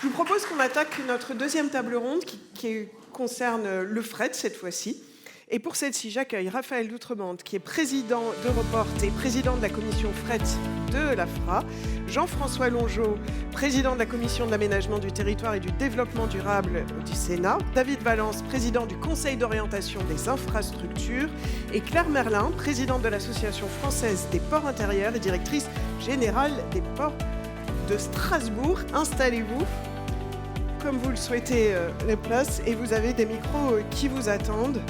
Je vous propose qu'on attaque notre deuxième table ronde qui concerne le fret cette fois-ci. Et pour celle-ci, j'accueille Raphaël Doutrebente, qui est président d'Europort et président de la commission fret de l'AFRA, Jean-François Longeot, président de la commission de l'aménagement du territoire et du développement durable du Sénat, David Valence, président du conseil d'orientation des infrastructures, et Claire Merlin, présidente de l'association française des ports intérieurs et directrice générale des ports de Strasbourg. Installez-vous comme vous le souhaitez, les places, et vous avez des micros qui vous attendent.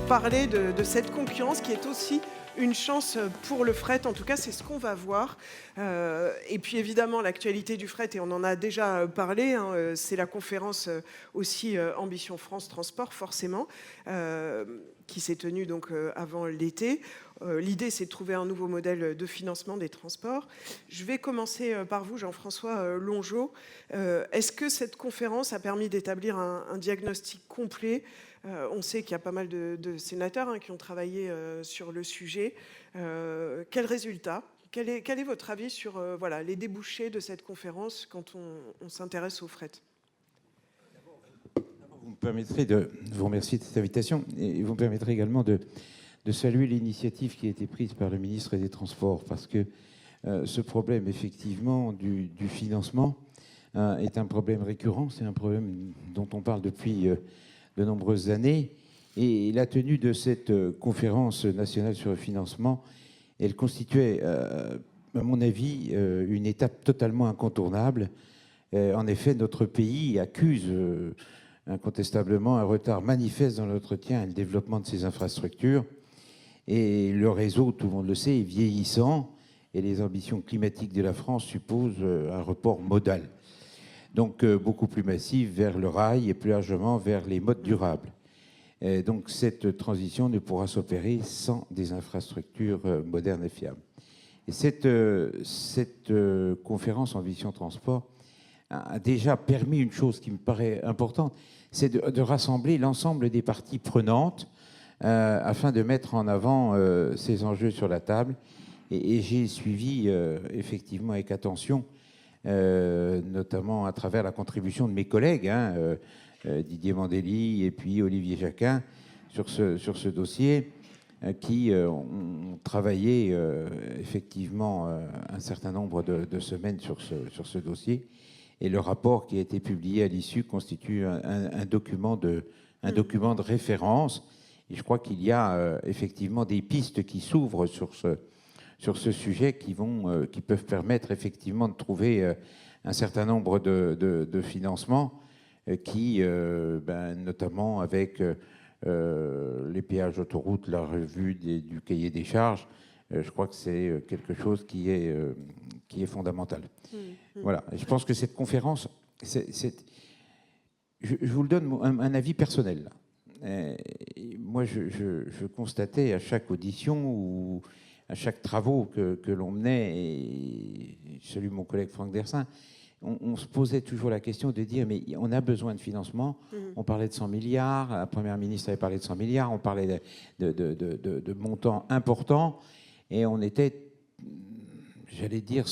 Parler de cette concurrence qui est aussi une chance pour le fret. En tout cas, c'est ce qu'on va voir. Et puis évidemment, l'actualité du fret, et on en a déjà parlé, hein, c'est la conférence aussi Ambition France Transport, forcément, qui s'est tenue donc avant l'été. L'idée, c'est de trouver un nouveau modèle de financement des transports. Je vais commencer par vous, Jean-François Longeot. Est-ce que cette conférence a permis d'établir un diagnostic complet ? On sait qu'il y a pas mal de sénateurs qui ont travaillé sur le sujet. Quel résultat ? Quel est votre avis sur les débouchés de cette conférence quand on s'intéresse au fret ? Vous me permettrez de vous remercier de cette invitation et vous me permettrez également de saluer l'initiative qui a été prise par le ministre des Transports, parce que ce problème, effectivement, du financement est un problème récurrent. C'est un problème dont on parle depuis de nombreuses années. Et la tenue de cette conférence nationale sur le financement, elle constituait, à mon avis, une étape totalement incontournable. En effet, notre pays accuse incontestablement un retard manifeste dans l'entretien et le développement de ses infrastructures. Et le réseau, tout le monde le sait, est vieillissant, et les ambitions climatiques de la France supposent un report modal. Donc beaucoup plus massif vers le rail et plus largement vers les modes durables. Et donc cette transition ne pourra s'opérer sans des infrastructures modernes et fiables. Et cette conférence Ambition Transport a déjà permis une chose qui me paraît importante, c'est de rassembler l'ensemble des parties prenantes afin de mettre en avant ces enjeux sur la table. Et j'ai suivi effectivement avec attention, notamment à travers la contribution de mes collègues, Didier Mandelli et puis Olivier Jacquin, sur ce dossier, qui ont travaillé effectivement un certain nombre de semaines sur ce dossier. Et le rapport qui a été publié à l'issue constitue un document de référence. Et je crois qu'il y a effectivement des pistes qui s'ouvrent sur ce sujet qui peuvent permettre effectivement de trouver un certain nombre de financements qui, notamment avec les péages autoroutes, la revue du cahier des charges, je crois que c'est quelque chose qui est fondamental. Voilà. Et je pense que cette conférence, je vous le donne un avis personnel. Moi, je constatais à chaque audition ou à chaque travaux que l'on menait, et je salue mon collègue Franck Dersin, on se posait toujours la question de dire mais on a besoin de financement. On parlait de 100 milliards, la Première ministre avait parlé de 100 milliards, on parlait de montants importants, et on était, j'allais dire,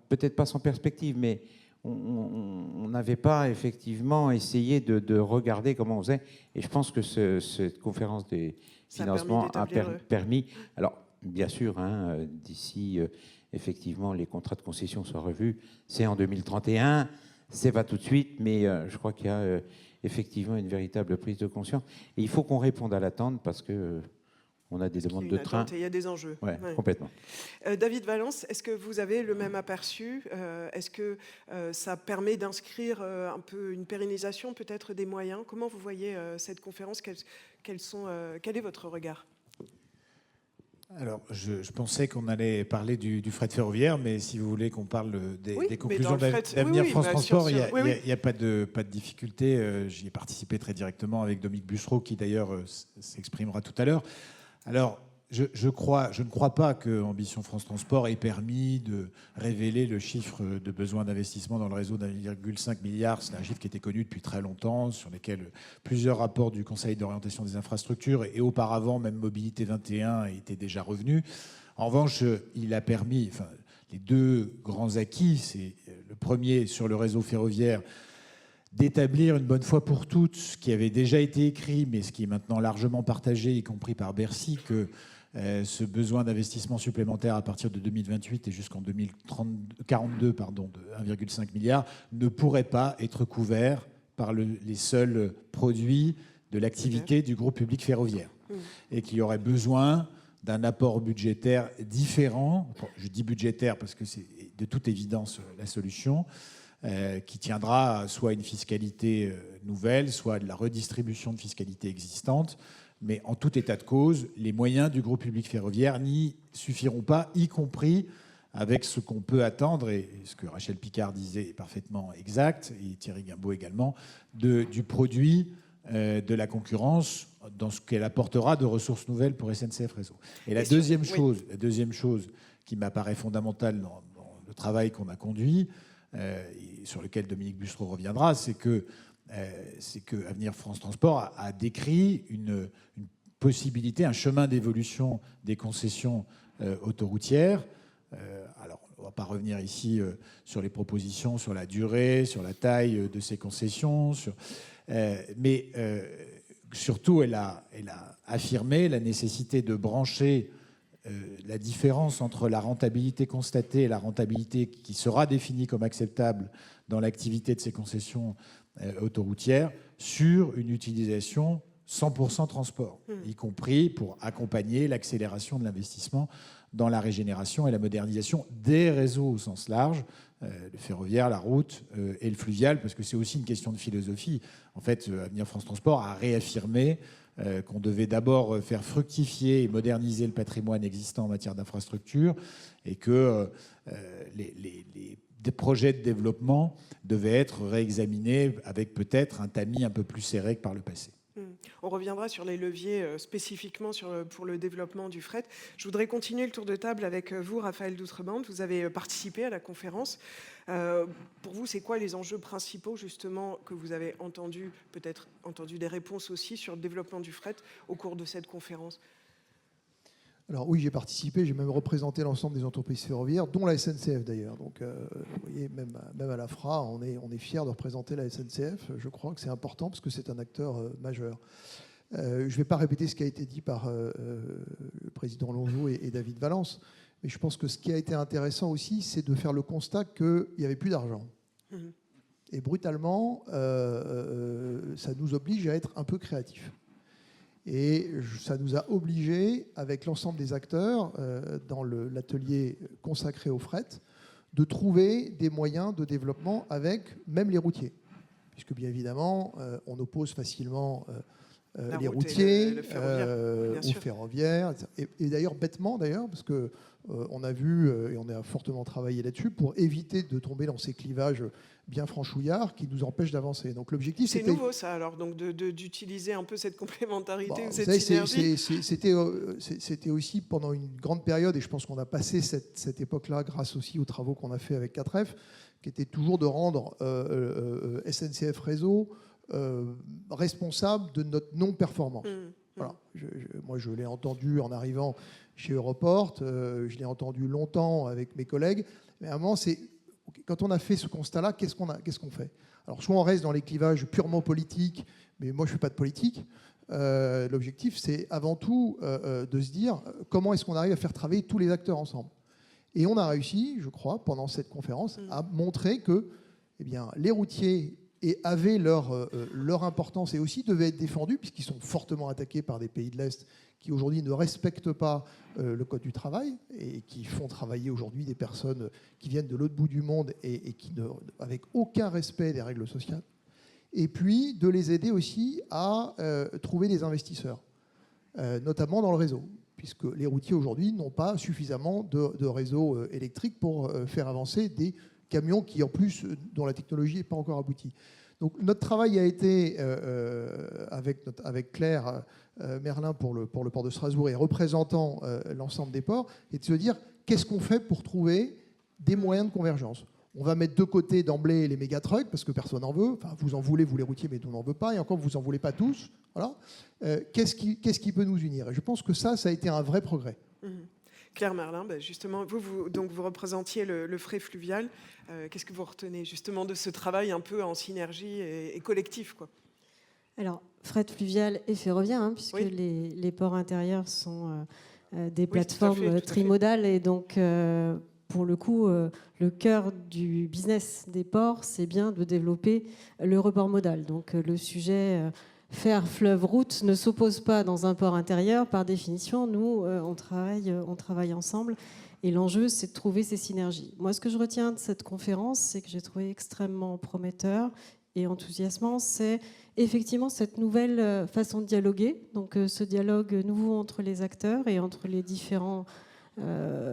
peut-être pas sans perspective, mais on n'avait pas effectivement essayé de regarder comment on faisait. Et je pense que cette conférence des financements a permis, alors bien sûr, d'ici effectivement les contrats de concession soient revus, c'est en 2031, c'est pas tout de suite, mais je crois qu'il y a effectivement une véritable prise de conscience. Et il faut qu'on réponde à l'attente parce que on a des demandes de train. Il y a des enjeux. Ouais. Complètement. David Valence, est-ce que vous avez le même aperçu ? Est-ce que ça permet d'inscrire un peu une pérennisation peut-être des moyens ? Comment vous voyez cette conférence ? Quel est votre regard ? Alors, je pensais qu'on allait parler du fret ferroviaire, mais si vous voulez qu'on parle des conclusions d'Avenir France Transport, il n'y a pas de difficulté. J'y ai participé très directement avec Dominique Bussereau, qui d'ailleurs s'exprimera tout à l'heure. Alors, je ne crois pas que Ambition France Transport ait permis de révéler le chiffre de besoin d'investissement dans le réseau d'1,5 milliard. C'est un chiffre qui était connu depuis très longtemps, sur lequel plusieurs rapports du Conseil d'orientation des infrastructures et auparavant même Mobilité 21 étaient déjà revenus. En revanche, il a permis... les deux grands acquis, c'est le premier sur le réseau ferroviaire, d'établir une bonne fois pour toutes ce qui avait déjà été écrit, mais ce qui est maintenant largement partagé, y compris par Bercy, que ce besoin d'investissement supplémentaire à partir de 2028 et jusqu'en 2042 de 1,5 milliard ne pourrait pas être couvert par les seuls produits de l'activité du groupe public ferroviaire. Et qu'il y aurait besoin d'un apport budgétaire différent, je dis budgétaire parce que c'est de toute évidence la solution, qui tiendra soit à une fiscalité nouvelle, soit à de la redistribution de fiscalité existante. Mais en tout état de cause, les moyens du groupe public ferroviaire n'y suffiront pas, y compris avec ce qu'on peut attendre, et ce que Rachel Picard disait est parfaitement exact, et Thierry Guimbaud également, du produit de la concurrence dans ce qu'elle apportera de ressources nouvelles pour SNCF Réseau. Et la deuxième chose qui m'apparaît fondamentale dans le travail qu'on a conduit, et sur lequel Dominique Bussereau reviendra, c'est que Avenir France Transport a décrit une possibilité, un chemin d'évolution des concessions autoroutières. Alors, on ne va pas revenir ici sur les propositions, sur la durée, sur la taille de ces concessions, mais surtout, elle a affirmé la nécessité de brancher la différence entre la rentabilité constatée et la rentabilité qui sera définie comme acceptable dans l'activité de ces concessions autoroutières sur une utilisation 100% transport, y compris pour accompagner l'accélération de l'investissement dans la régénération et la modernisation des réseaux au sens large, le ferroviaire, la route et le fluvial, parce que c'est aussi une question de philosophie. En fait, Avenir France Transport a réaffirmé qu'on devait d'abord faire fructifier et moderniser le patrimoine existant en matière d'infrastructure et que des projets de développement devaient être réexaminés avec peut-être un tamis un peu plus serré que par le passé. On reviendra sur les leviers spécifiquement pour le développement du fret. Je voudrais continuer le tour de table avec vous, Raphaël Doutrebente. Vous avez participé à la conférence. Pour vous, c'est quoi les enjeux principaux, justement, que vous avez entendus, peut-être entendu des réponses aussi sur le développement du fret au cours de cette conférence ? Alors oui, j'ai participé, j'ai même représenté l'ensemble des entreprises ferroviaires, dont la SNCF d'ailleurs. Donc vous voyez, même à l'AFRA, on est fiers de représenter la SNCF. Je crois que c'est important parce que c'est un acteur majeur. Je ne vais pas répéter ce qui a été dit par le président Longeau et David Valence, mais je pense que ce qui a été intéressant aussi, c'est de faire le constat qu'il n'y avait plus d'argent. Et brutalement, ça nous oblige à être un peu créatifs. Et ça nous a obligés, avec l'ensemble des acteurs, dans l'atelier consacré au fret, de trouver des moyens de développement avec même les routiers. Puisque bien évidemment, on oppose facilement les routiers aux ferroviaires. Et d'ailleurs, bêtement, parce que on a vu et on a fortement travaillé là-dessus pour éviter de tomber dans ces clivages bien franchouillards qui nous empêchent d'avancer. Donc l'objectif, c'est nouveau ça, alors, donc d'utiliser un peu cette complémentarité, cette synergie. C'était aussi pendant une grande période, et je pense qu'on a passé cette époque-là grâce aussi aux travaux qu'on a fait avec 4F, qui était toujours de rendre SNCF Réseau responsable de notre non-performance. Voilà. Moi, je l'ai entendu en arrivant chez Europort, je l'ai entendu longtemps avec mes collègues, mais à un moment, quand on a fait ce constat-là, qu'est-ce qu'on fait ? Alors, soit on reste dans les clivages purement politiques, mais moi, je ne fais pas de politique. L'objectif, c'est avant tout de se dire comment est-ce qu'on arrive à faire travailler tous les acteurs ensemble. Et on a réussi, je crois, pendant cette conférence, à montrer que les routiers avaient leur importance et aussi devaient être défendus, puisqu'ils sont fortement attaqués par des pays de l'Est qui aujourd'hui ne respectent pas le Code du travail et qui font travailler aujourd'hui des personnes qui viennent de l'autre bout du monde et qui avec aucun respect des règles sociales. Et puis de les aider aussi à trouver des investisseurs, notamment dans le réseau, puisque les routiers aujourd'hui n'ont pas suffisamment de réseau électrique pour faire avancer des camions qui, en plus, dont la technologie n'est pas encore aboutie. Donc notre travail a été, avec Claire Merlin pour le port de Strasbourg et représentant l'ensemble des ports, et de se dire qu'est-ce qu'on fait pour trouver des moyens de convergence. On va mettre de côté d'emblée les méga-trucks, parce que personne n'en veut. Enfin, vous en voulez, vous les routiers, mais on n'en veut pas. Et encore, vous n'en voulez pas tous. Voilà. Qu'est-ce qui peut nous unir ? Et je pense que ça a été un vrai progrès. Claire Merlin, justement, donc vous représentiez le fret fluvial. Qu'est-ce que vous retenez justement de ce travail un peu en synergie et collectif, quoi? Alors, fret fluvial et ferroviaire, hein, puisque les ports intérieurs sont des plateformes trimodales. Et donc, pour le coup, le cœur du business des ports, c'est bien de développer le report modal. Donc, le sujet fer, fleuve, route ne s'oppose pas dans un port intérieur. Par définition, nous, on travaille ensemble. Et l'enjeu, c'est de trouver ces synergies. Moi, ce que je retiens de cette conférence, c'est que j'ai trouvé extrêmement prometteur et enthousiasmant, c'est effectivement cette nouvelle façon de dialoguer. Donc, ce dialogue nouveau entre les acteurs et entre les différents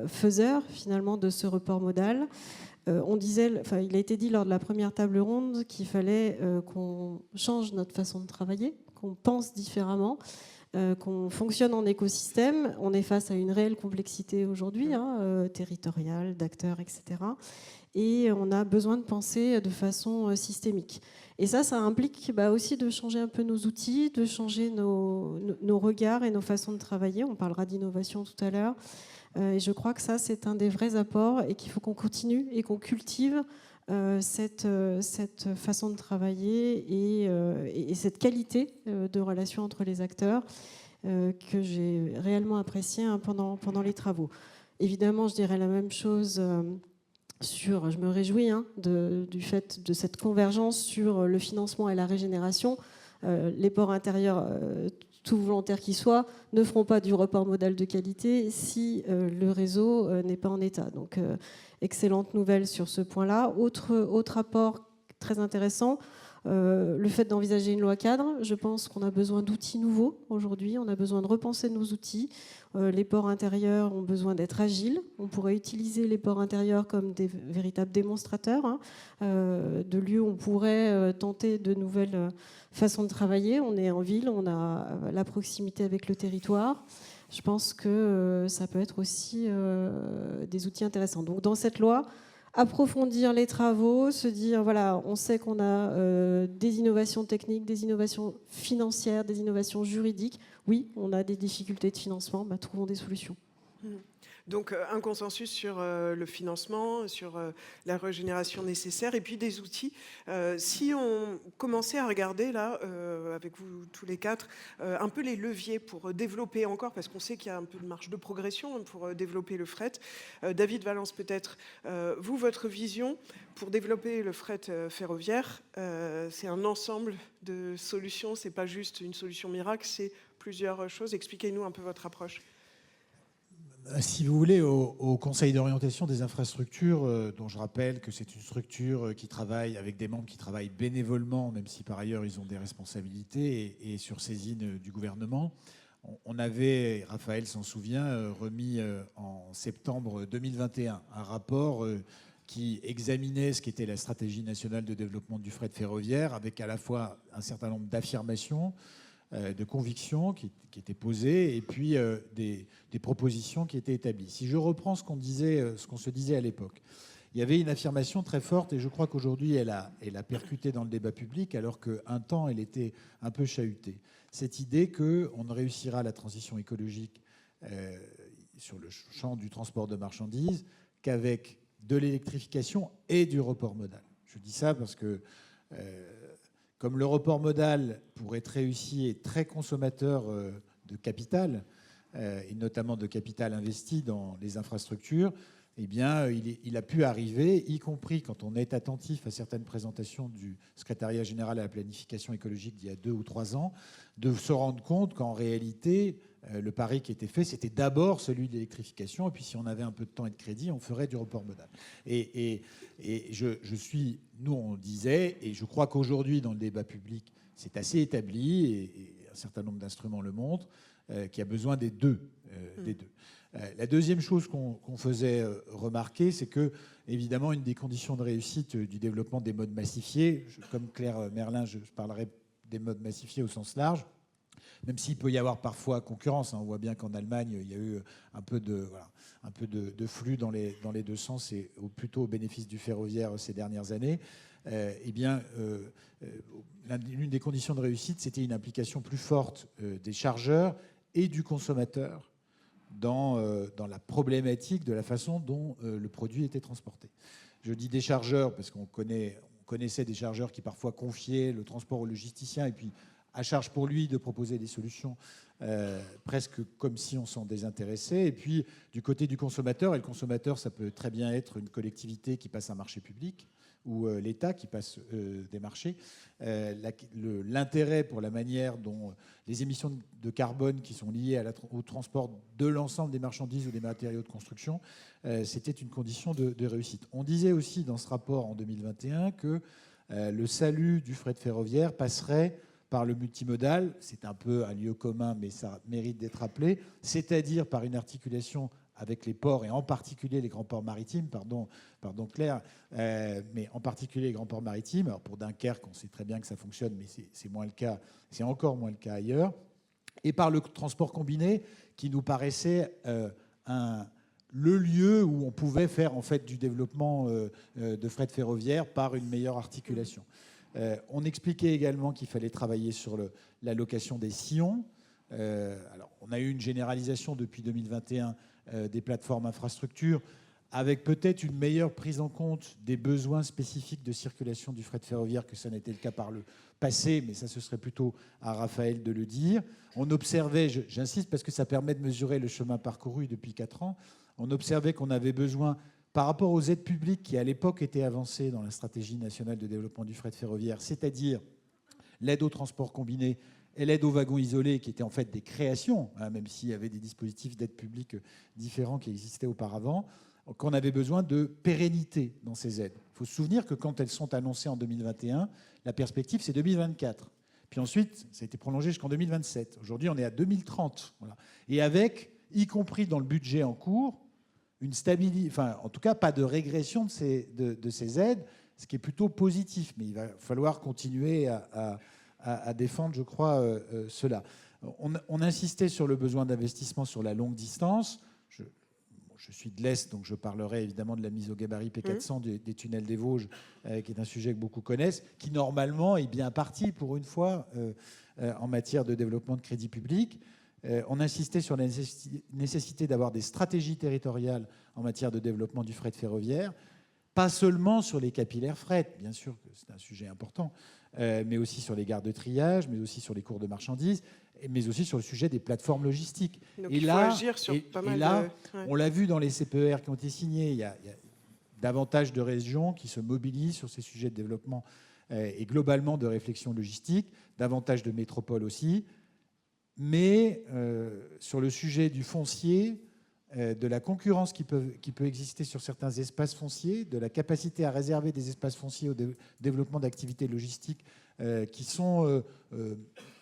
faiseurs, finalement, de ce report modal. Il a été dit lors de la première table ronde qu'il fallait qu'on change notre façon de travailler, qu'on pense différemment, qu'on fonctionne en écosystème. On est face à une réelle complexité aujourd'hui, territoriale, d'acteurs, etc. Et on a besoin de penser de façon systémique. Et ça implique aussi de changer un peu nos outils, de changer nos regards et nos façons de travailler. On parlera d'innovation tout à l'heure. Et je crois que ça, c'est un des vrais apports et qu'il faut qu'on continue et qu'on cultive cette façon de travailler et cette qualité de relation entre les acteurs que j'ai réellement appréciée pendant les travaux. Évidemment, je dirais la même chose je me réjouis du fait de cette convergence sur le financement et la régénération. Les ports intérieurs, tout volontaire qu'ils soient, ne feront pas du report modal de qualité si le réseau n'est pas en état. Donc, excellente nouvelle sur ce point-là. Autre apport très intéressant, le fait d'envisager une loi cadre. Je pense qu'on a besoin d'outils nouveaux aujourd'hui. On a besoin de repenser nos outils. Les ports intérieurs ont besoin d'être agiles. On pourrait utiliser les ports intérieurs comme des véritables démonstrateurs de lieux où on pourrait tenter de nouvelles façons de travailler. On est en ville, on a la proximité avec le territoire. Je pense que ça peut être aussi des outils intéressants. Donc dans cette loi, approfondir les travaux, se dire, voilà, on sait qu'on a des innovations techniques, des innovations financières, des innovations juridiques. Oui, on a des difficultés de financement, trouvons des solutions. Donc un consensus sur le financement, sur la régénération nécessaire et puis des outils. Si on commençait à regarder là, avec vous tous les quatre, un peu les leviers pour développer encore, parce qu'on sait qu'il y a un peu de marge de progression pour développer le fret. David Valence, peut-être, vous, votre vision pour développer le fret ferroviaire, c'est un ensemble de solutions, c'est pas juste une solution miracle, c'est plusieurs choses. Expliquez-nous un peu votre approche. Si vous voulez, au Conseil d'orientation des infrastructures, dont je rappelle que c'est une structure qui travaille avec des membres qui travaillent bénévolement, même si par ailleurs ils ont des responsabilités, et sur saisine du gouvernement, on avait, Raphaël s'en souvient, remis en septembre 2021 un rapport qui examinait ce qu'était la stratégie nationale de développement du fret ferroviaire, avec à la fois un certain nombre d'affirmations, de convictions qui étaient posées et puis des propositions qui étaient établies. Si je reprends ce qu'on se disait à l'époque, il y avait une affirmation très forte et je crois qu'aujourd'hui elle a percuté dans le débat public alors qu'un temps elle était un peu chahutée. Cette idée qu'on ne réussira la transition écologique sur le champ du transport de marchandises qu'avec de l'électrification et du report modal. Je dis ça parce que comme le report modal, pour être réussi, est très consommateur de capital, et notamment de capital investi dans les infrastructures, eh bien, il a pu arriver, y compris quand on est attentif à certaines présentations du secrétariat général à la planification écologique d'il y a 2 ou 3 ans, de se rendre compte qu'en réalité, le pari qui était fait, c'était d'abord celui de l'électrification, et puis si on avait un peu de temps et de crédit, on ferait du report modal. Et nous on disait, et je crois qu'aujourd'hui dans le débat public, c'est assez établi, et un certain nombre d'instruments le montrent, qu'il y a besoin des deux. La deuxième chose qu'on faisait remarquer, c'est que, évidemment, une des conditions de réussite du développement des modes massifiés, comme Claire Merlin, je parlerai des modes massifiés au sens large, même s'il peut y avoir parfois concurrence. On voit bien qu'en Allemagne, il y a eu un peu de flux dans les deux sens, et plutôt au bénéfice du ferroviaire ces dernières années. L'une des conditions de réussite, c'était une implication plus forte des chargeurs et du consommateur dans la problématique de la façon dont le produit était transporté. Je dis déchargeurs parce qu'on connaissait des chargeurs qui parfois confiaient le transport au logisticien et puis à charge pour lui de proposer des solutions presque comme si on s'en désintéressait. Et puis du côté du consommateur, et le consommateur, ça peut très bien être une collectivité qui passe un marché public ou l'État qui passe des marchés. L'intérêt pour la manière dont les émissions de carbone qui sont liées au transport de l'ensemble des marchandises ou des matériaux de construction, c'était une condition de réussite. On disait aussi dans ce rapport en 2021 que le salut du fret ferroviaire passerait par le multimodal, c'est un peu un lieu commun, mais ça mérite d'être rappelé, c'est-à-dire par une articulation avec les ports, et en particulier les grands ports maritimes, pardon Claire, mais en particulier les grands ports maritimes. Alors pour Dunkerque, on sait très bien que ça fonctionne, mais c'est moins le cas, c'est encore moins le cas ailleurs. Et par le transport combiné, qui nous paraissait le lieu où on pouvait faire en fait du développement de fret ferroviaire par une meilleure articulation. On expliquait également qu'il fallait travailler sur la location des sillons. Alors, on a eu une généralisation depuis 2021 des plateformes infrastructures, avec peut-être une meilleure prise en compte des besoins spécifiques de circulation du fret ferroviaire que ça n'était le cas par le passé, mais ça, ce serait plutôt à Raphaël de le dire. On observait, j'insiste parce que ça permet de mesurer le chemin parcouru depuis 4 ans, on observait qu'on avait besoin, par rapport aux aides publiques qui, à l'époque, étaient avancées dans la stratégie nationale de développement du fret ferroviaire, c'est-à-dire l'aide au transport combiné et l'aide aux wagons isolés, qui étaient en fait des créations, hein, même s'il y avait des dispositifs d'aide publique différents qui existaient auparavant, qu'on avait besoin de pérennité dans ces aides. Il faut se souvenir que quand elles sont annoncées en 2021, la perspective, c'est 2024. Puis ensuite, ça a été prolongé jusqu'en 2027. Aujourd'hui, on est à 2030. Voilà. Et avec, y compris dans le budget en cours, une stabilité, enfin, en tout cas, pas de régression de ces aides, ce qui est plutôt positif. Mais il va falloir continuer à défendre, je crois, cela. On insistait sur le besoin d'investissement sur la longue distance. Je suis de l'Est, donc je parlerai évidemment de la mise au gabarit P400 des tunnels des Vosges, qui est un sujet que beaucoup connaissent, qui normalement est bien parti pour une fois en matière de développement de crédit public. On insistait sur la nécessité d'avoir des stratégies territoriales en matière de développement du fret ferroviaire, pas seulement sur les capillaires fret, bien sûr que c'est un sujet important, mais aussi sur les gares de triage, mais aussi sur les cours de marchandises, mais aussi sur le sujet des plateformes logistiques. Donc il faut agir sur pas mal de... On l'a vu dans les CPER qui ont été signés, il y a davantage de régions qui se mobilisent sur ces sujets de développement et globalement de réflexion logistique, davantage de métropoles aussi. Mais sur le sujet du foncier, de la concurrence qui peut exister sur certains espaces fonciers, de la capacité à réserver des espaces fonciers au développement d'activités logistiques qui sont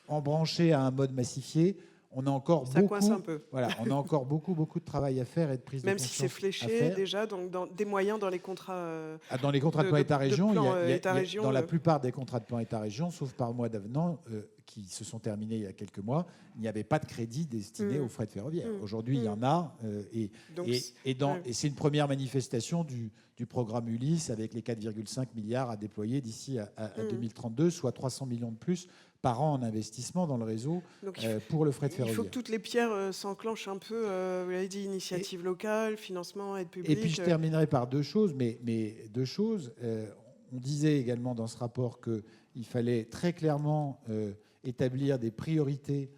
embranchés à un mode massifié, on a encore coince un peu. Voilà, on a encore beaucoup de travail à faire et de prise de conscience. Même si c'est fléché déjà, donc dans des moyens dans les contrats. Dans les contrats de plan État-région, dans la plupart des contrats de plan État-région, sauf par mois d'avenant qui se sont terminés il y a quelques mois, il n'y avait pas de crédit destiné au fret ferroviaire. Aujourd'hui, il y en a, et c'est une première manifestation du programme Ulysse avec les 4,5 milliards à déployer d'ici à 2032, soit 300 millions de plus par an en investissement dans le réseau pour le fret ferroviaire. Il faut que toutes les pierres s'enclenchent un peu. Vous l'avez dit, initiative locale, financement, aide publique. Et puis je terminerai par deux choses, mais deux choses. On disait également dans ce rapport qu'il fallait très clairement établir des priorités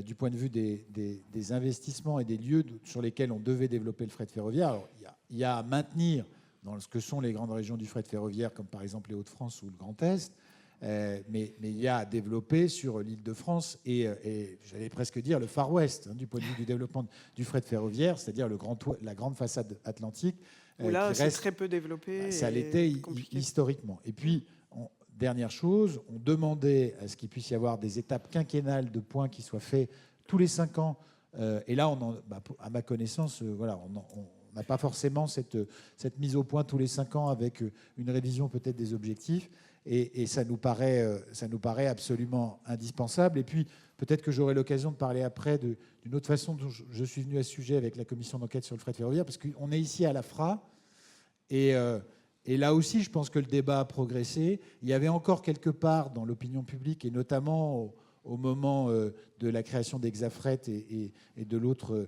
du point de vue des investissements et des lieux sur lesquels on devait développer le fret ferroviaire. Alors, il y a à maintenir dans ce que sont les grandes régions du fret ferroviaire, comme par exemple les Hauts-de-France ou le Grand Est, mais il y a à développer sur l'Île-de-France et j'allais presque dire le Far West, du point de vue du développement du fret ferroviaire, c'est-à-dire la grande façade atlantique. Où là, c'est très peu développé. Ça l'était historiquement. Et puis, dernière chose, on demandait à ce qu'il puisse y avoir des étapes quinquennales de points qui soient faits tous les 5 ans. Et là, à ma connaissance, on n'a pas forcément cette mise au point tous les 5 ans avec une révision peut-être des objectifs. Et ça nous paraît absolument indispensable. Et puis, peut-être que j'aurai l'occasion de parler après d'une autre façon dont je suis venu à ce sujet avec la commission d'enquête sur le fret ferroviaire, parce qu'on est ici à l'AFRA. Et là aussi, je pense que le débat a progressé. Il y avait encore quelque part dans l'opinion publique, et notamment au moment de la création d'Hexafret et de l'autre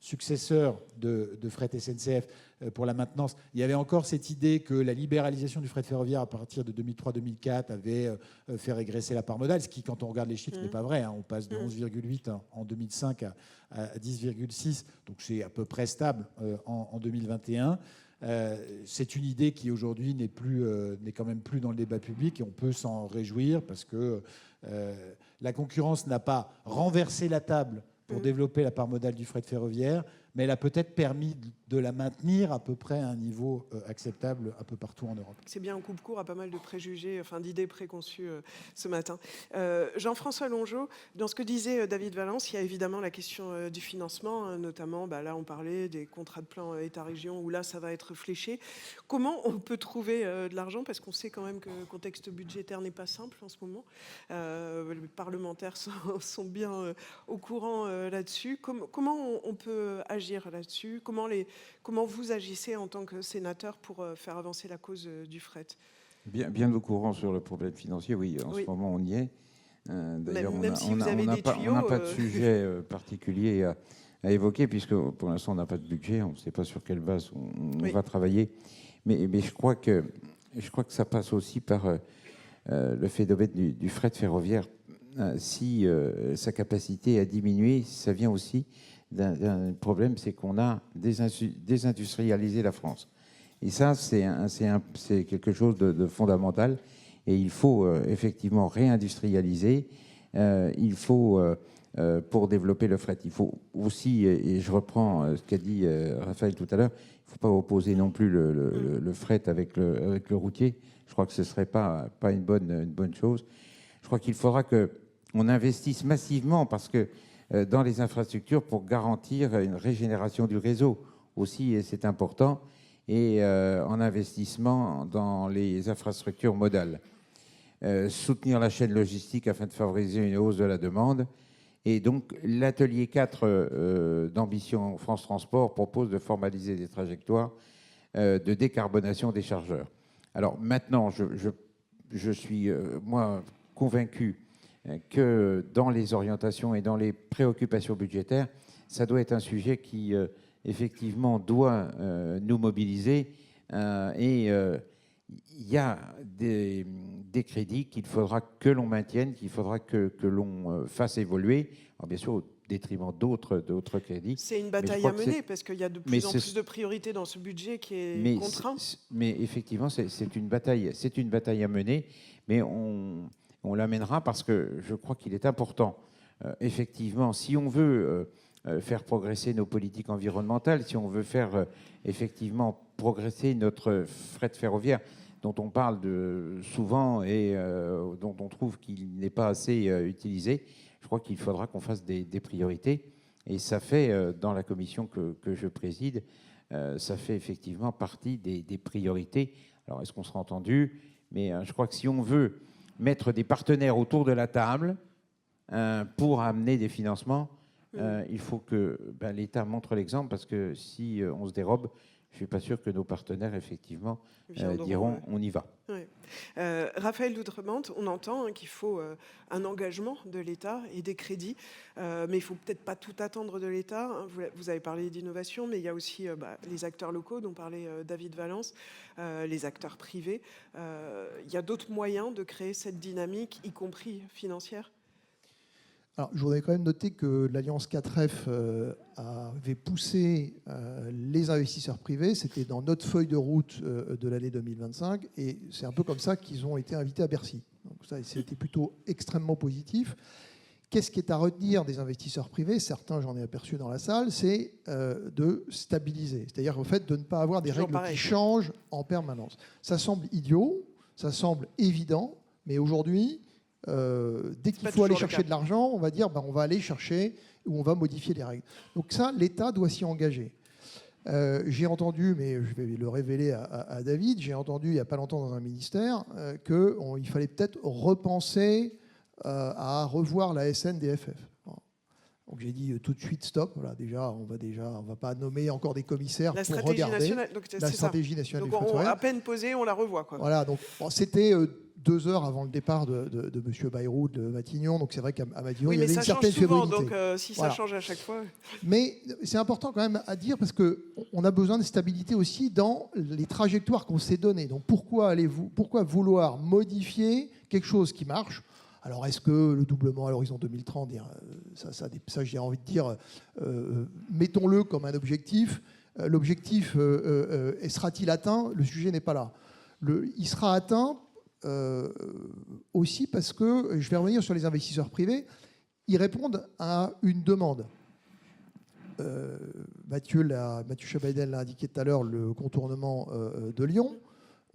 successeur de fret SNCF pour la maintenance, il y avait encore cette idée que la libéralisation du fret ferroviaire à partir de 2003-2004 avait fait régresser la part modale, ce qui, quand on regarde les chiffres, n'est pas vrai. On passe de 11,8 en 2005 à 10,6, donc c'est à peu près stable en 2021. C'est une idée qui aujourd'hui n'est quand même plus dans le débat public, et on peut s'en réjouir parce que la concurrence n'a pas renversé la table pour développer la part modale du fret ferroviaire, mais elle a peut-être permis de la maintenir à peu près à un niveau acceptable un peu partout en Europe. C'est bien, on coupe court à pas mal de préjugés, enfin d'idées préconçues ce matin. Jean-François Longeot, dans ce que disait David Valence, il y a évidemment la question du financement, notamment, là on parlait des contrats de plan État-région, où là ça va être fléché. Comment on peut trouver de l'argent, parce qu'on sait quand même que le contexte budgétaire n'est pas simple en ce moment. Les parlementaires sont bien au courant là-dessus. Comment on peut agir là-dessus ? Comment vous agissez en tant que sénateur pour faire avancer la cause du fret ? Bien au courant sur le problème financier, oui, en ce moment on y est. D'ailleurs, on n'a pas de sujet particulier à évoquer, puisque pour l'instant on n'a pas de budget, on ne sait pas sur quelle base on va travailler. Mais je crois que ça passe aussi par le phénomène du fret ferroviaire. Si sa capacité a diminué, ça vient aussi d'un problème, c'est qu'on a désindustrialisé la France. Et ça, c'est quelque chose de fondamental. Et il faut effectivement réindustrialiser. Il faut, pour développer le fret, il faut aussi, et je reprends ce qu'a dit Raphaël tout à l'heure, il ne faut pas opposer non plus le fret avec le routier. Je crois que ce ne serait pas une bonne chose. Je crois qu'il faudra qu'on investisse massivement, parce que dans les infrastructures, pour garantir une régénération du réseau aussi, et c'est important, et en investissement dans les infrastructures modales. Soutenir la chaîne logistique afin de favoriser une hausse de la demande. Et donc, l'atelier 4 d'Ambition France Transport propose de formaliser des trajectoires de décarbonation des chargeurs. Alors maintenant, je suis, moi, convaincu que dans les orientations et dans les préoccupations budgétaires, ça doit être un sujet qui, effectivement, doit nous mobiliser. Et il y a des crédits qu'il faudra que l'on maintienne, qu'il faudra que l'on fasse évoluer. Alors, bien sûr, au détriment d'autres crédits. C'est une bataille à mener, parce qu'il y a de plus en plus de priorités dans ce budget qui est contraint. Mais effectivement, c'est une bataille à mener, mais on l'amènera parce que je crois qu'il est important, effectivement, si on veut faire progresser nos politiques environnementales, si on veut faire effectivement progresser notre fret ferroviaire, dont on parle souvent et dont on trouve qu'il n'est pas assez utilisé, je crois qu'il faudra qu'on fasse des priorités. Et ça fait, dans la commission que je préside, ça fait effectivement partie des priorités. Alors, est-ce qu'on sera entendu ? Mais je crois que si on veut mettre des partenaires autour de la table pour amener des financements, il faut que l'État montre l'exemple, parce que si on se dérobe, je ne suis pas sûr que nos partenaires, effectivement, diront on y va. Ouais. Raphaël Doutrebente, on entend qu'il faut un engagement de l'État et des crédits, mais il ne faut peut-être pas tout attendre de l'État. Vous avez parlé d'innovation, mais il y a aussi les acteurs locaux dont parlait David Valence, les acteurs privés. Il y a d'autres moyens de créer cette dynamique, y compris financière ? Alors, je voudrais quand même noter que l'Alliance 4F avait poussé les investisseurs privés. C'était dans notre feuille de route de l'année 2025. Et c'est un peu comme ça qu'ils ont été invités à Bercy. Donc ça, c'était plutôt extrêmement positif. Qu'est-ce qui est à retenir des investisseurs privés ? Certains, j'en ai aperçu dans la salle, c'est de stabiliser. C'est-à-dire en fait, de ne pas avoir des règles qui changent en permanence. Ça semble idiot, ça semble évident, mais aujourd'hui, dès qu'il faut aller chercher de l'argent, on va dire on va aller chercher ou on va modifier les règles. Donc ça, l'État doit s'y engager. J'ai entendu, mais je vais le révéler à David, j'ai entendu il n'y a pas longtemps dans un ministère qu'il fallait peut-être repenser à revoir la SNDFF. Donc j'ai dit tout de suite stop. Voilà, on va pas nommer encore des commissaires pour regarder la stratégie nationale. Donc à peine posée, on la revoit, quoi. Voilà, donc c'était 2 heures avant le départ de M. Bayrou de Matignon. Donc c'est vrai qu'à Matignon, oui, il y avait une certaine fébrilité. Donc si ça change à chaque fois... Mais c'est important quand même à dire parce qu'on a besoin de stabilité aussi dans les trajectoires qu'on s'est données. Donc pourquoi vouloir modifier quelque chose qui marche ? Alors, est-ce que le doublement à l'horizon 2030, ça j'ai envie de dire, mettons-le comme un objectif. L'objectif sera-t-il atteint ? Le sujet n'est pas là. Il sera atteint aussi parce que, je vais revenir sur les investisseurs privés, ils répondent à une demande. Mathieu Chabadel l'a indiqué tout à l'heure, le contournement de Lyon.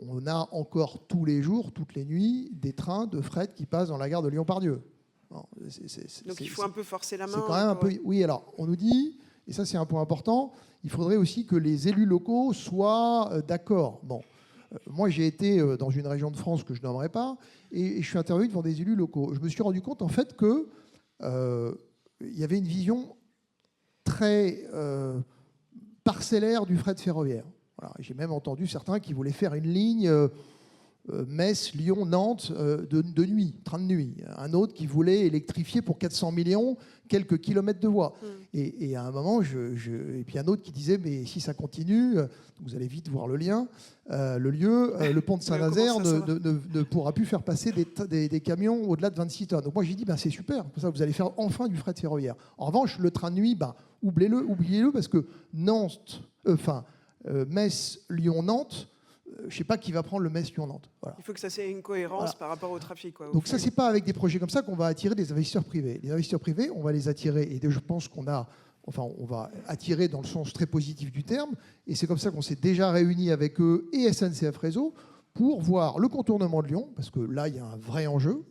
On a encore tous les jours, toutes les nuits, des trains de fret qui passent dans la gare de Lyon-Pardieu. Donc il faut un peu forcer la main. C'est quand même un peu. Oui, alors on nous dit, et ça c'est un point important, il faudrait aussi que les élus locaux soient d'accord. Bon, moi j'ai été dans une région de France que je nommerai pas, et je suis intervenu devant des élus locaux. Je me suis rendu compte en fait que il y avait une vision très parcellaire du fret ferroviaire. Voilà, j'ai même entendu certains qui voulaient faire une ligne Metz, Lyon, Nantes de nuit, train de nuit. Un autre qui voulait électrifier pour 400 millions quelques kilomètres de voies. Et à un moment, et puis un autre qui disait, mais si ça continue, vous allez vite voir le lien, le pont de Saint-Nazaire ne pourra plus faire passer des camions au-delà de 26 tonnes. Donc moi j'ai dit, c'est super, comme ça vous allez faire enfin du fret ferroviaire. En revanche, le train de nuit, oubliez-le parce que Metz, Lyon, Nantes, je ne sais pas qui va prendre le Metz, Lyon, Nantes. Voilà. Il faut que ça ait une cohérence par rapport au trafic. Donc ça, c'est pas avec des projets comme ça qu'on va attirer des investisseurs privés. Les investisseurs privés, on va les attirer, et je pense on va attirer dans le sens très positif du terme, et c'est comme ça qu'on s'est déjà réunis avec eux et SNCF Réseau pour voir le contournement de Lyon, parce que là, il y a un vrai enjeu,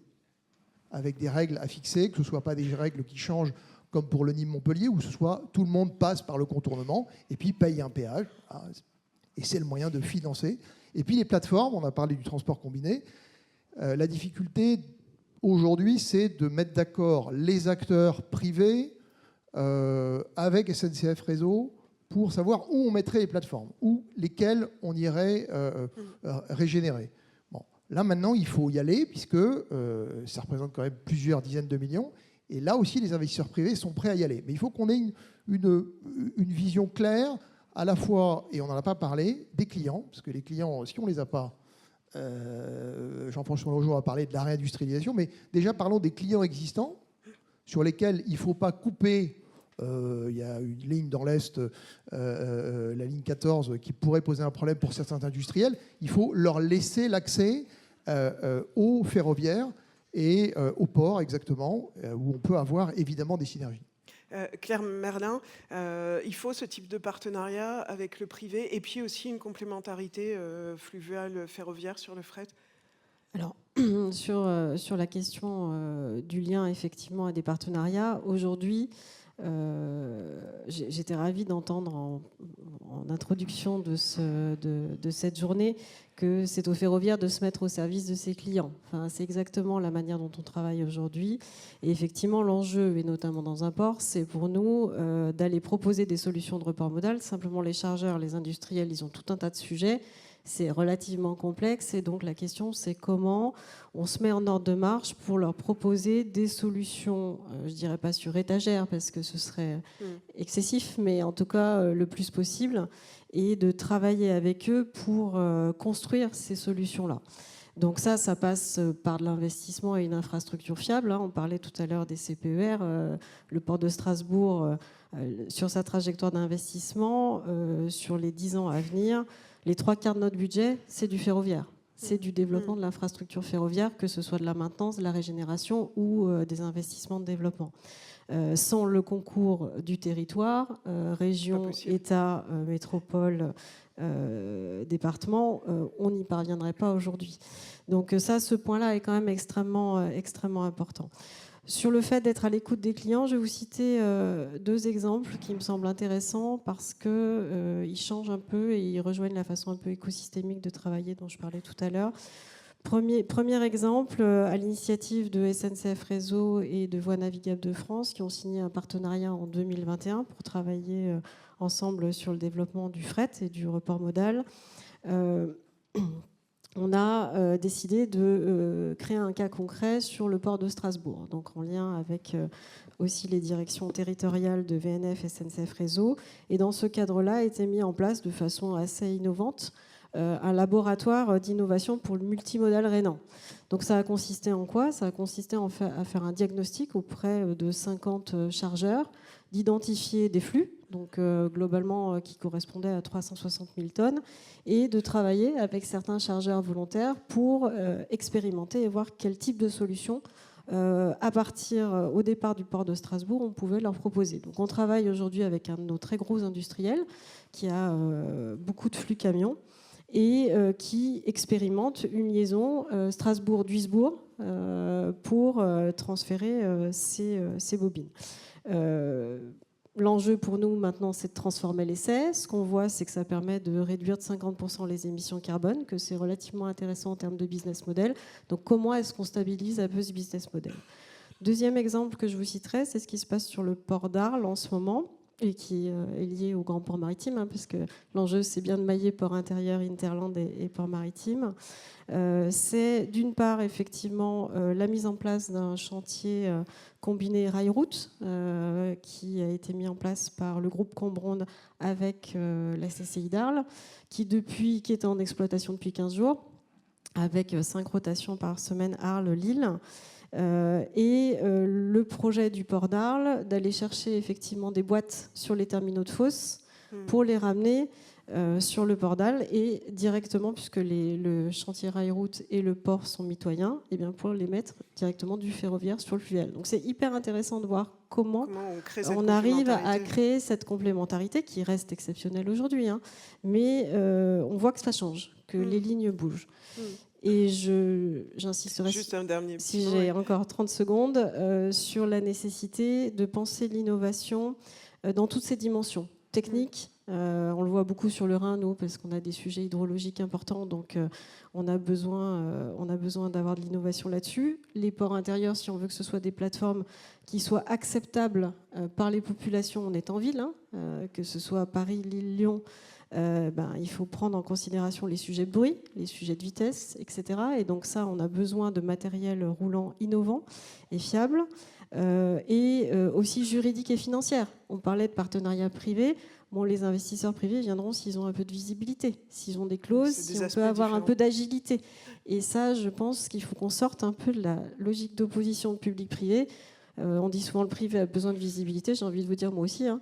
avec des règles à fixer, que ce ne soit pas des règles qui changent comme pour le Nîmes-Montpellier, où ce soit tout le monde passe par le contournement et puis paye un péage. Et c'est le moyen de financer. Et puis les plateformes, on a parlé du transport combiné. La difficulté aujourd'hui, c'est de mettre d'accord les acteurs privés avec SNCF Réseau pour savoir où on mettrait les plateformes, ou lesquelles on irait régénérer. Bon, là maintenant, il faut y aller, puisque ça représente quand même plusieurs dizaines de millions. Et là aussi, les investisseurs privés sont prêts à y aller. Mais il faut qu'on ait une vision claire, à la fois, et on n'en a pas parlé, des clients, parce que les clients, si on ne les a pas, Jean-François Longeau a parlé de la réindustrialisation, mais déjà parlons des clients existants, sur lesquels il ne faut pas couper. Il y a une ligne dans l'Est, la ligne 14, qui pourrait poser un problème pour certains industriels. Il faut leur laisser l'accès au ferroviaire et au port, exactement, où on peut avoir évidemment des synergies. Claire Merlin, il faut ce type de partenariat avec le privé et puis aussi une complémentarité fluviale ferroviaire sur le fret. Alors, sur la question du lien effectivement et des partenariats, aujourd'hui, j'étais ravie d'entendre en introduction de cette journée que c'est au ferroviaire de se mettre au service de ses clients. Enfin, c'est exactement la manière dont on travaille aujourd'hui. Et effectivement, l'enjeu, et notamment dans un port, c'est pour nous d'aller proposer des solutions de report modal. Simplement, les chargeurs, les industriels, ils ont tout un tas de sujets. C'est relativement complexe et donc la question c'est comment on se met en ordre de marche pour leur proposer des solutions, je dirais pas sur étagère parce que ce serait excessif, mais en tout cas le plus possible, et de travailler avec eux pour construire ces solutions-là. Donc ça passe par de l'investissement et une infrastructure fiable. On parlait tout à l'heure des CPER, le port de Strasbourg, sur sa trajectoire d'investissement, sur les 10 ans à venir, les 3/4 de notre budget, c'est du ferroviaire. C'est du développement de l'infrastructure ferroviaire, que ce soit de la maintenance, de la régénération ou des investissements de développement. Sans le concours du territoire, région, État, métropole, département, on n'y parviendrait pas aujourd'hui. Donc ça, ce point-là est quand même extrêmement important. Sur le fait d'être à l'écoute des clients, je vais vous citer 2 exemples qui me semblent intéressants parce qu'ils changent un peu et ils rejoignent la façon un peu écosystémique de travailler dont je parlais tout à l'heure. Premier exemple, à l'initiative de SNCF Réseau et de Voies Navigables de France qui ont signé un partenariat en 2021 pour travailler ensemble sur le développement du fret et du report modal. on a décidé de créer un cas concret sur le port de Strasbourg, donc en lien avec aussi les directions territoriales de VNF et SNCF Réseau. Et dans ce cadre-là, a été mis en place de façon assez innovante un laboratoire d'innovation pour le multimodal rhénan. Donc ça a consisté en quoi? Ça a consisté à faire un diagnostic auprès de 50 chargeurs, d'identifier des flux, donc globalement qui correspondaient à 360 000 tonnes, et de travailler avec certains chargeurs volontaires pour expérimenter et voir quel type de solution, à partir au départ du port de Strasbourg, on pouvait leur proposer. Donc on travaille aujourd'hui avec un de nos très gros industriels qui a beaucoup de flux camions et qui expérimente une liaison Strasbourg-Duisbourg pour transférer ces bobines. L'enjeu pour nous maintenant, c'est de transformer l'essai. Ce qu'on voit, c'est que ça permet de réduire de 50% les émissions carbone, que c'est relativement intéressant en termes de business model. Donc comment est-ce qu'on stabilise un peu ce business model? Deuxième exemple que je vous citerai, c'est ce qui se passe sur le port d'Arles en ce moment, et qui est lié au grand port maritime, hein, parce que l'enjeu, c'est bien de mailler port intérieur, hinterland et port maritime. C'est d'une part, effectivement, la mise en place d'un chantier combiné rail-route qui a été mis en place par le groupe Combronde avec la CCI d'Arles, qui est en exploitation depuis 15 jours, avec 5 rotations par semaine Arles-Lille. Et le projet du port d'Arles d'aller chercher effectivement des boîtes sur les terminaux de Fos pour les ramener sur le port d'Arles et directement, puisque le chantier rail-route et le port sont mitoyens, et bien pour les mettre directement du ferroviaire sur le fluvial. Donc c'est hyper intéressant de voir comment on arrive à créer cette complémentarité qui reste exceptionnelle aujourd'hui, hein, mais on voit que ça change, que les lignes bougent. Et j'insisterai, juste un dernier si j'ai encore 30 secondes, sur la nécessité de penser l'innovation dans toutes ses dimensions. Techniques, on le voit beaucoup sur le Rhin, nous, parce qu'on a des sujets hydrologiques importants, donc on a besoin d'avoir de l'innovation là-dessus. Les ports intérieurs, si on veut que ce soit des plateformes qui soient acceptables par les populations, on est en ville, hein, que ce soit Paris, Lille, Lyon, il faut prendre en considération les sujets de bruit, les sujets de vitesse, etc. Et donc ça, on a besoin de matériel roulant innovant et fiable, et aussi juridique et financière. On parlait de partenariat privé. Bon, les investisseurs privés viendront s'ils ont un peu de visibilité, s'ils ont des clauses, si on peut avoir un peu d'agilité. Et ça, je pense qu'il faut qu'on sorte un peu de la logique d'opposition public-privé. On dit souvent le privé a besoin de visibilité. J'ai envie de vous dire moi aussi, hein.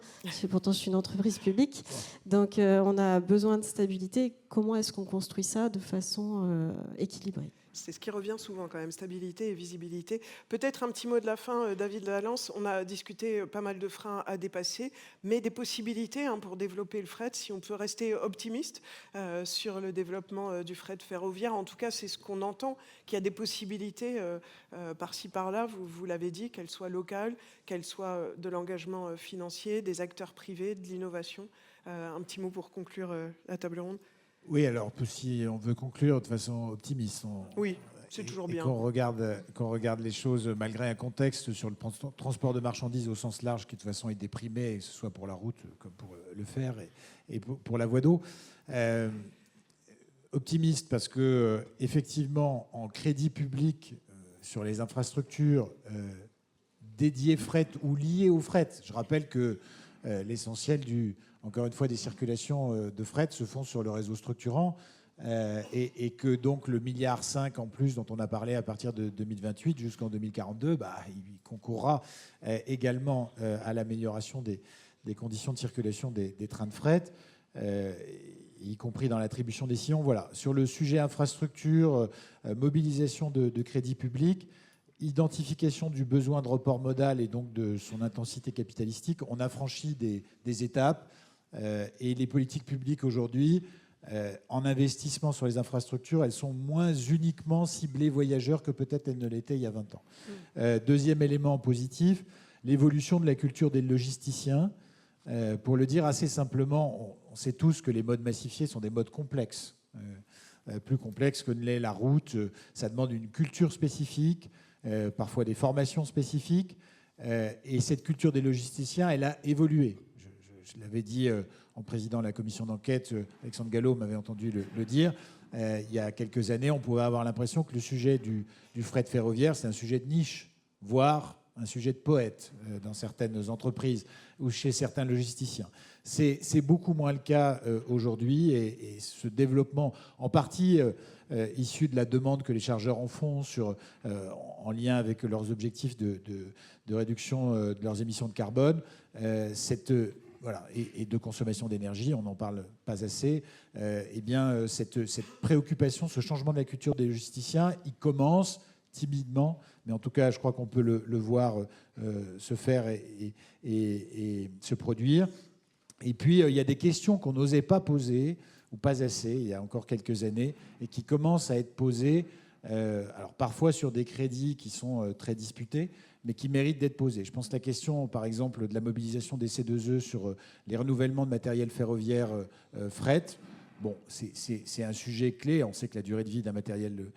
Pourtant je suis une entreprise publique. Donc on a besoin de stabilité. Comment est-ce qu'on construit ça de façon équilibrée? C'est ce qui revient souvent quand même, stabilité et visibilité. Peut-être un petit mot de la fin, David Valence. On a discuté pas mal de freins à dépasser, mais des possibilités pour développer le fret, si on peut rester optimiste sur le développement du fret ferroviaire. En tout cas, c'est ce qu'on entend, qu'il y a des possibilités par-ci, par-là, vous l'avez dit, qu'elles soient locales, qu'elles soient de l'engagement financier, des acteurs privés, de l'innovation. Un petit mot pour conclure la table ronde. Oui, alors si on veut conclure de façon optimiste, oui, c'est toujours bien. Qu'on regarde les choses malgré un contexte sur le transport de marchandises au sens large qui de toute façon est déprimé, que ce soit pour la route comme pour le fer et pour la voie d'eau. Optimiste parce que effectivement en crédit public sur les infrastructures dédiées fret ou liées au fret. Je rappelle que l'essentiel encore une fois, des circulations de fret se font sur le réseau structurant et que donc le 1,5 milliard en plus dont on a parlé à partir de 2028 jusqu'en 2042, il concourra également à l'amélioration des conditions de circulation des trains de fret, y compris dans l'attribution des sillons. Voilà. Sur le sujet infrastructure, mobilisation de crédit public, identification du besoin de report modal et donc de son intensité capitalistique, on a franchi des étapes. Et les politiques publiques aujourd'hui, en investissement sur les infrastructures, elles sont moins uniquement ciblées voyageurs que peut-être elles ne l'étaient il y a 20 ans. Deuxième élément positif, l'évolution de la culture des logisticiens. Pour le dire assez simplement, on sait tous que les modes massifiés sont des modes complexes, plus complexes que ne l'est la route. Ça demande une culture spécifique, parfois des formations spécifiques. Et cette culture des logisticiens, elle a évolué. Je l'avais dit en présidant la commission d'enquête, Alexandre Gallo m'avait entendu le dire. il y a quelques années, on pouvait avoir l'impression que le sujet du fret ferroviaire, c'est un sujet de niche, voire un sujet de poète dans certaines entreprises ou chez certains logisticiens. C'est beaucoup moins le cas aujourd'hui, et ce développement, en partie issu de la demande que les chargeurs en font en lien avec leurs objectifs de réduction de leurs émissions de carbone, voilà, et de consommation d'énergie, on n'en parle pas assez, eh bien, cette préoccupation, ce changement de la culture des logisticiens, il commence timidement, mais en tout cas, je crois qu'on peut le voir se faire et se produire. Et puis, il y a des questions qu'on n'osait pas poser, ou pas assez, il y a encore quelques années, et qui commencent à être posées, alors parfois sur des crédits qui sont très disputés, mais qui méritent d'être posés. Je pense que la question, par exemple, de la mobilisation des C2E sur les renouvellements de matériel ferroviaire fret, bon, c'est un sujet clé. On sait que la durée de vie d'un matériel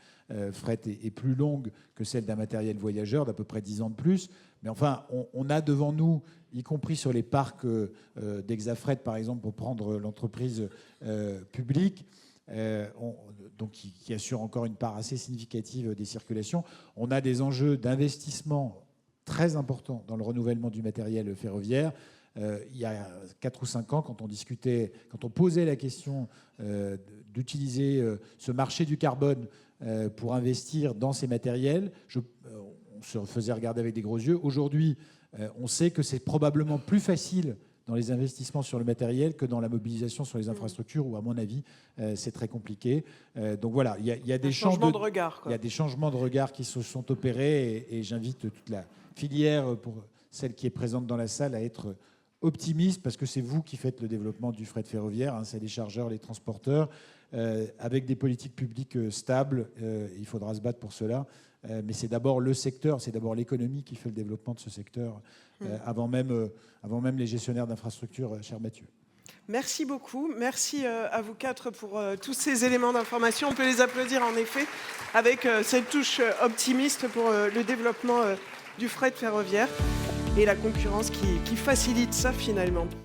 fret est plus longue que celle d'un matériel voyageur, d'à peu près 10 ans de plus. Mais enfin, on a devant nous, y compris sur les parcs d'Exafret, par exemple, pour prendre l'entreprise publique, donc qui assure encore une part assez significative des circulations, on a des enjeux d'investissement très importants dans le renouvellement du matériel ferroviaire. Il y a 4 ou 5 ans, quand on posait la question d'utiliser ce marché du carbone pour investir dans ces matériels, on se faisait regarder avec des gros yeux. Aujourd'hui, on sait que c'est probablement plus facile dans les investissements sur le matériel que dans la mobilisation sur les infrastructures, où, à mon avis, c'est très compliqué. Donc voilà, il y a des changements de regard. Il y a des changements de regard qui se sont opérés, et j'invite toute la filière, pour celle qui est présente dans la salle, à être optimiste, parce que c'est vous qui faites le développement du fret ferroviaire, hein, c'est les chargeurs, les transporteurs, avec des politiques publiques stables. Il faudra se battre pour cela. Mais c'est d'abord le secteur, c'est d'abord l'économie qui fait le développement de ce secteur, avant même les gestionnaires d'infrastructures, cher Mathieu. Merci beaucoup. Merci à vous 4 pour tous ces éléments d'information. On peut les applaudir en effet, avec cette touche optimiste pour le développement du fret ferroviaire et la concurrence qui facilite ça finalement.